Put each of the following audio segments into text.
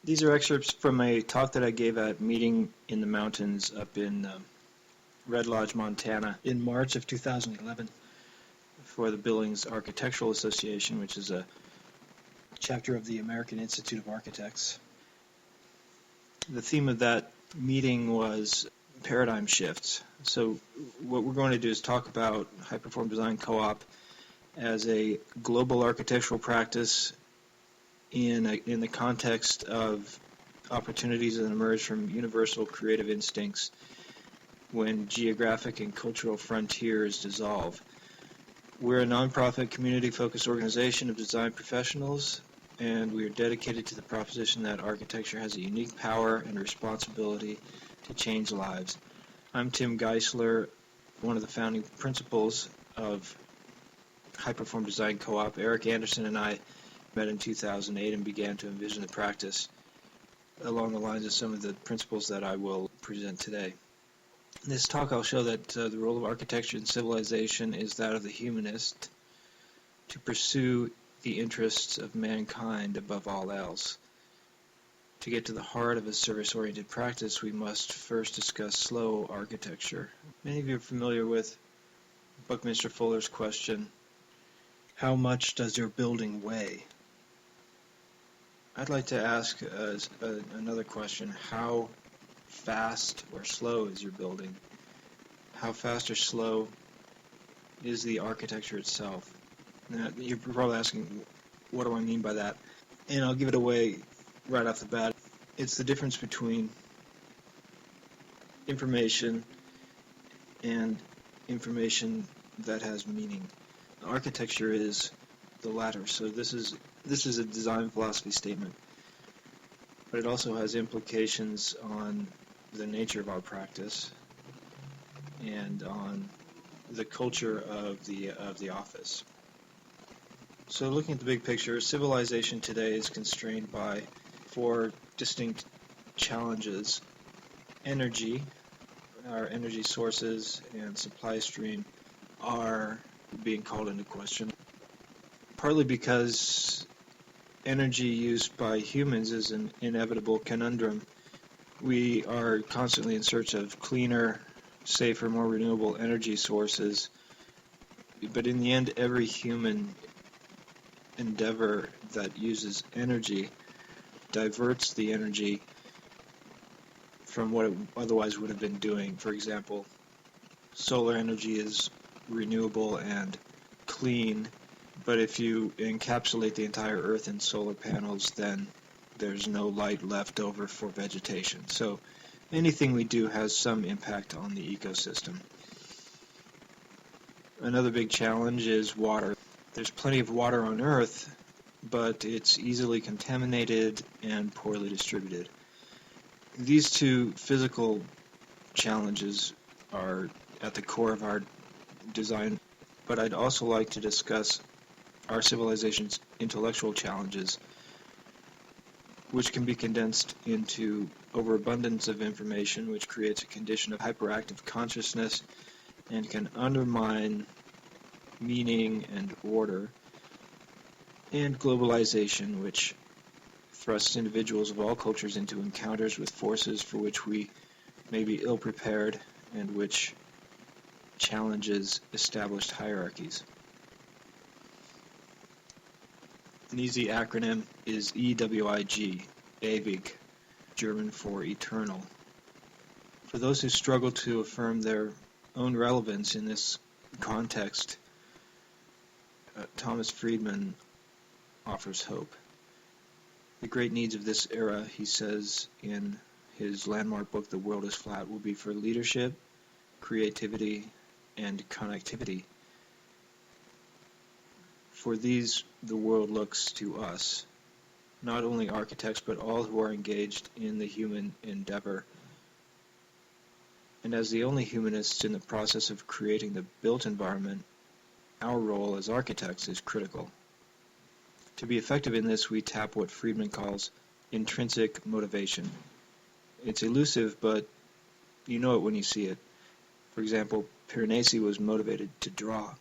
These are excerpts from a talk that I gave at Meeting in the Mountains up in Red Lodge, Montana in March of 2011 for the Billings Architectural Association, which is a chapter of the American Institute of Architects. The theme of that meeting was paradigm shifts. So what we're going to do is talk about Hyperform Design Co-op as a global architectural practice in the context of opportunities that emerge from universal creative instincts when geographic and cultural frontiers dissolve. We're a nonprofit community-focused organization of design professionals, and we are dedicated to the proposition that architecture has a unique power and responsibility to change lives. I'm Tim Geisler, one of the founding principals of Hyperform Design Co-op. Eric Anderson and I met in 2008 and began to envision the practice along the lines of some of the principles that I will present today. In this talk I'll show that the role of architecture in civilization is that of the humanist to pursue the interests of mankind above all else. To get to the heart of a service-oriented practice, we must first discuss slow architecture. Many of you are familiar with Buckminster Fuller's question, how much does your building weigh? I'd like to ask another question. How fast or slow is your building? How fast or slow is the architecture itself? Now, you're probably asking, what do I mean by that? And I'll give it away right off the bat. It's the difference between information and information that has meaning. Architecture is the latter. So this is a design philosophy statement, but it also has implications on the nature of our practice and on the culture of the office. So looking at the big picture, civilization today is constrained by four distinct challenges. Energy, our energy sources and supply stream are being called into question, partly because energy used by humans is an inevitable conundrum. We are constantly in search of cleaner, safer, more renewable energy sources, but in the end, every human endeavor that uses energy diverts the energy from what it otherwise would have been doing. For example, solar energy is renewable and clean, but if you encapsulate the entire Earth in solar panels, then there's no light left over for vegetation. So anything we do has some impact on the ecosystem. Another big challenge is water. There's plenty of water on Earth, but it's easily contaminated and poorly distributed. These two physical challenges are at the core of our design, but I'd also like to discuss our civilization's intellectual challenges, which can be condensed into overabundance of information, which creates a condition of hyperactive consciousness and can undermine meaning and order, and globalization, which thrusts individuals of all cultures into encounters with forces for which we may be ill-prepared and which challenges established hierarchies. An easy acronym is EWIG, ewig, German for eternal. For those who struggle to affirm their own relevance in this context, Thomas Friedman offers hope. The great needs of this era, he says in his landmark book, The World is Flat, will be for leadership, creativity, and connectivity. For these, the world looks to us, not only architects, but all who are engaged in the human endeavor. And as the only humanists in the process of creating the built environment, our role as architects is critical. To be effective in this, we tap what Friedman calls intrinsic motivation. It's elusive, but you know it when you see it. For example, Piranesi was motivated to draw.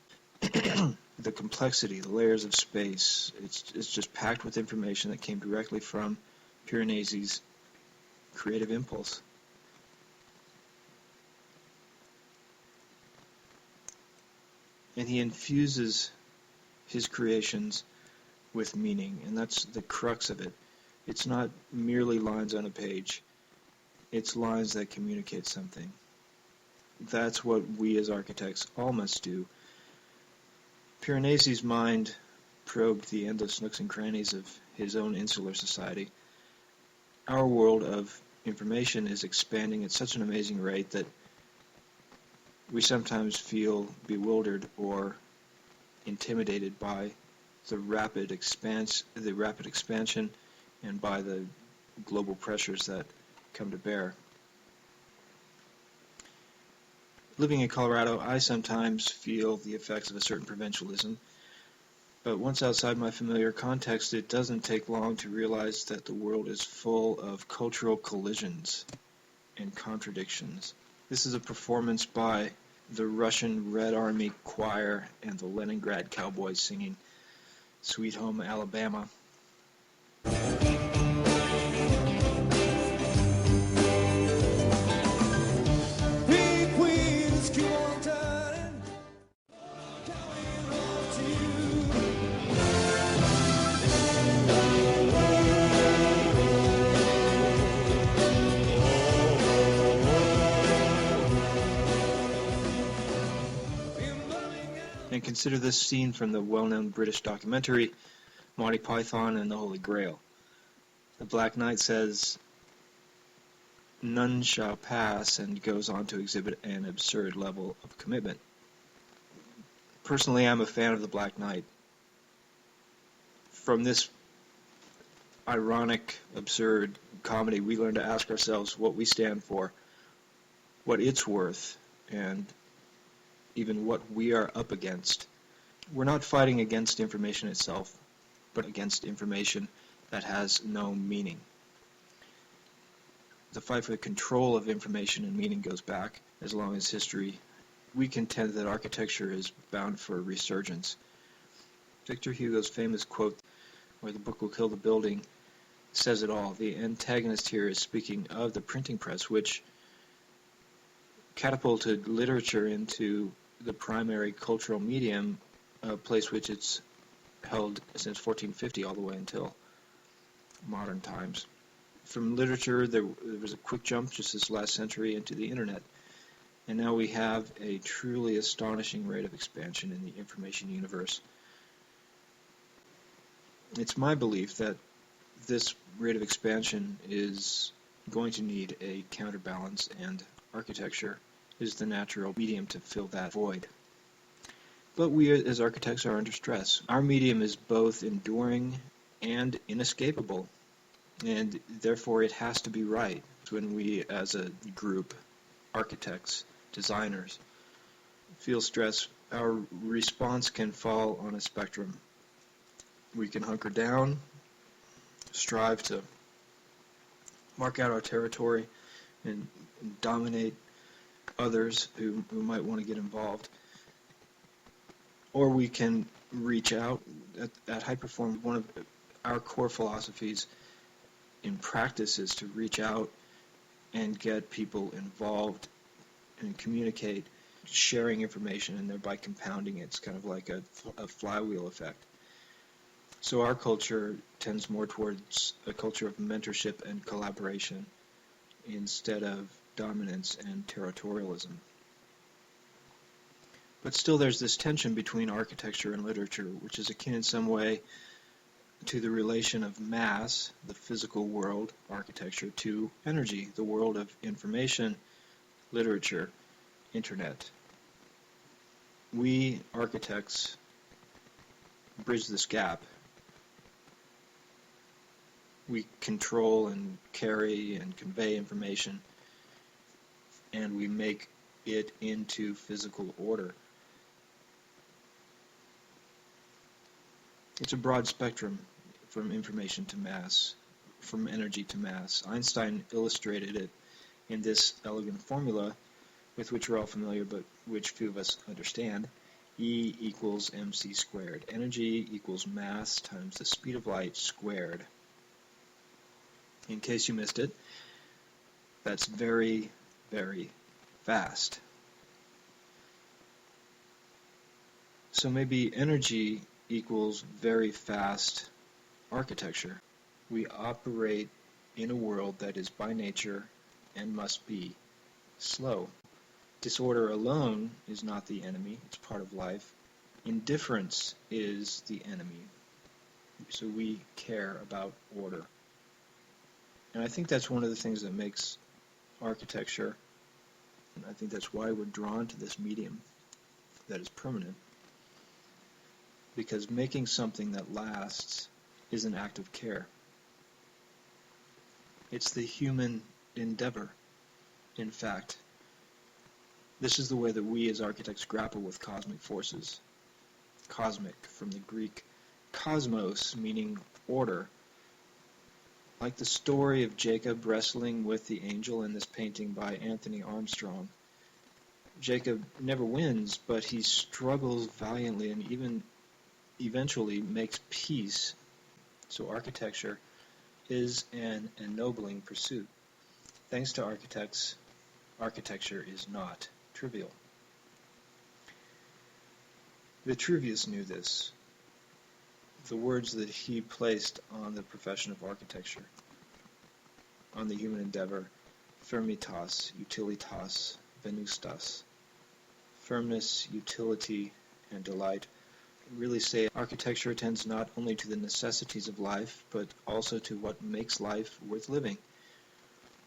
The complexity, the layers of space, it's just packed with information that came directly from Piranesi's creative impulse. And he infuses his creations with meaning, and that's the crux of it. It's not merely lines on a page. It's lines that communicate something. That's what we as architects all must do. Piranesi's mind probed the endless nooks and crannies of his own insular society. Our world of information is expanding at such an amazing rate that we sometimes feel bewildered or intimidated by the rapid expansion and by the global pressures that come to bear. Living in Colorado, I sometimes feel the effects of a certain provincialism, but once outside my familiar context, it doesn't take long to realize that the world is full of cultural collisions and contradictions. This is a performance by the Russian Red Army Choir and the Leningrad Cowboys singing Sweet Home Alabama. And consider this scene from the well-known British documentary Monty Python and the Holy Grail. The Black Knight says, "None shall pass," and goes on to exhibit an absurd level of commitment. Personally, I'm a fan of the Black Knight. From this ironic, absurd comedy, we learn to ask ourselves what we stand for, what it's worth, and even what we are up against. We're not fighting against information itself, but against information that has no meaning. The fight for the control of information and meaning goes back as long as history. We contend that architecture is bound for resurgence. Victor Hugo's famous quote, "Where the book will kill the building," says it all. The antagonist here is speaking of the printing press, which catapulted literature into the primary cultural medium, a place which it's held since 1450 all the way until modern times. From literature, there was a quick jump just this last century into the internet, and now we have a truly astonishing rate of expansion in the information universe. It's my belief that this rate of expansion is going to need a counterbalance, and architecture is the natural medium to fill that void. But we as architects are under stress. Our medium is both enduring and inescapable, and therefore it has to be right. When we as a group, architects, designers, feel stress, our response can fall on a spectrum. We can hunker down, strive to mark out our territory and dominate others who might want to get involved. Or we can reach out. At Hyperform, one of our core philosophies in practice is to reach out and get people involved and communicate, sharing information and thereby compounding it. It's kind of like a flywheel effect. So our culture tends more towards a culture of mentorship and collaboration instead of dominance and territorialism. But still there's this tension between architecture and literature, which is akin in some way to the relation of mass, the physical world, architecture, to energy, the world of information, literature, internet. We architects bridge this gap. We control and carry and convey information, and we make it into physical order. It's a broad spectrum from information to mass, from energy to mass. Einstein illustrated it in this elegant formula with which we're all familiar but which few of us understand. E equals mc squared. Energy equals mass times the speed of light squared. In case you missed it, that's very, very fast. So maybe energy equals very fast architecture. We operate in a world that is by nature and must be slow. Disorder alone is not the enemy, it's part of life. Indifference is the enemy. So we care about order. And I think that's one of the things that makes architecture, and I think that's why we're drawn to this medium that is permanent, because making something that lasts is an act of care. It's the human endeavor, in fact. This is the way that we as architects grapple with cosmic forces. Cosmic, from the Greek cosmos, meaning order. Like the story of Jacob wrestling with the angel in this painting by Anthony Armstrong. Jacob never wins, but he struggles valiantly and even eventually makes peace. So architecture is an ennobling pursuit. Thanks to architects, architecture is not trivial. Vitruvius knew this. The words that he placed on the profession of architecture, on the human endeavor, firmitas, utilitas, venustas, firmness, utility, and delight, really say architecture attends not only to the necessities of life, but also to what makes life worth living.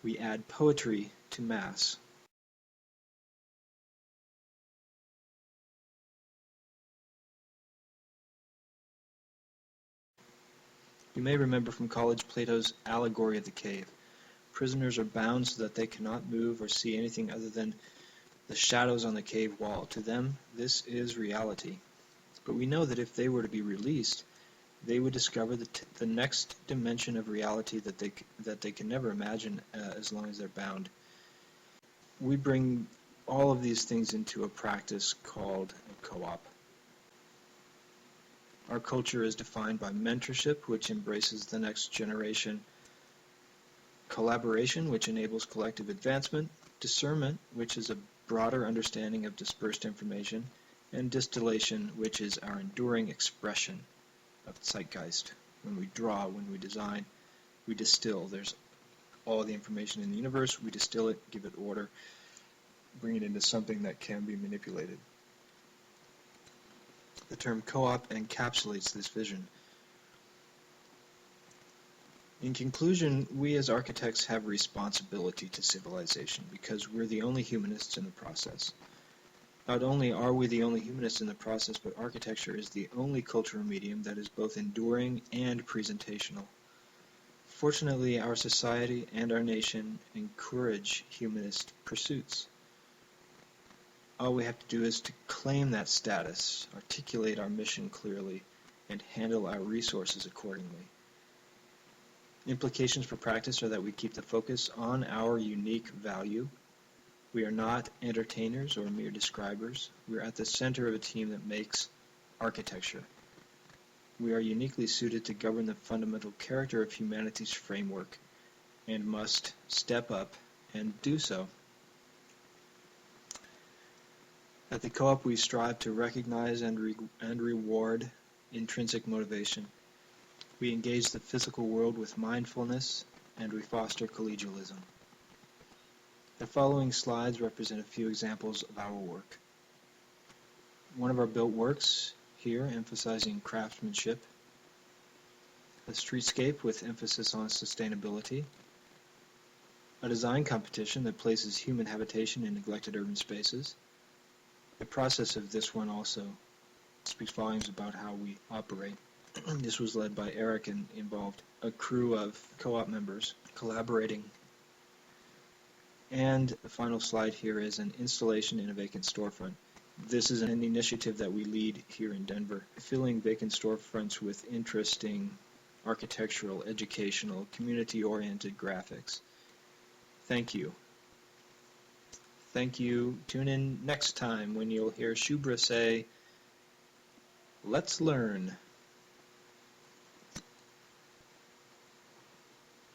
We add poetry to Mass. You may remember from college Plato's allegory of the cave. Prisoners are bound so that they cannot move or see anything other than the shadows on the cave wall. To them, this is reality. But we know that if they were to be released, they would discover the next dimension of reality that they can never imagine as long as they're bound. We bring all of these things into a practice called a co-op. Our culture is defined by mentorship, which embraces the next generation, collaboration, which enables collective advancement, discernment, which is a broader understanding of dispersed information, and distillation, which is our enduring expression of zeitgeist. When we draw, when we design, we distill. There's all the information in the universe, we distill it, give it order, bring it into something that can be manipulated. The term co-op encapsulates this vision. In conclusion, we as architects have responsibility to civilization because we're the only humanists in the process. Not only are we the only humanists in the process, but architecture is the only cultural medium that is both enduring and presentational. Fortunately, our society and our nation encourage humanist pursuits. All we have to do is to claim that status, articulate our mission clearly, and handle our resources accordingly. Implications for practice are that we keep the focus on our unique value. We are not entertainers or mere describers. We are at the center of a team that makes architecture. We are uniquely suited to govern the fundamental character of humanity's framework and must step up and do so. At the Co-op, we strive to recognize and reward intrinsic motivation. We engage the physical world with mindfulness, and we foster collegialism. The following slides represent a few examples of our work. One of our built works here emphasizing craftsmanship, a streetscape with emphasis on sustainability, a design competition that places human habitation in neglected urban spaces. The process of this one also speaks volumes about how we operate. This was led by Eric and involved a crew of co-op members collaborating. And the final slide here is an installation in a vacant storefront. This is an initiative that we lead here in Denver, filling vacant storefronts with interesting architectural, educational, community-oriented graphics. Thank you. Thank you. Tune in next time when you'll hear Shubhra say, "Let's learn."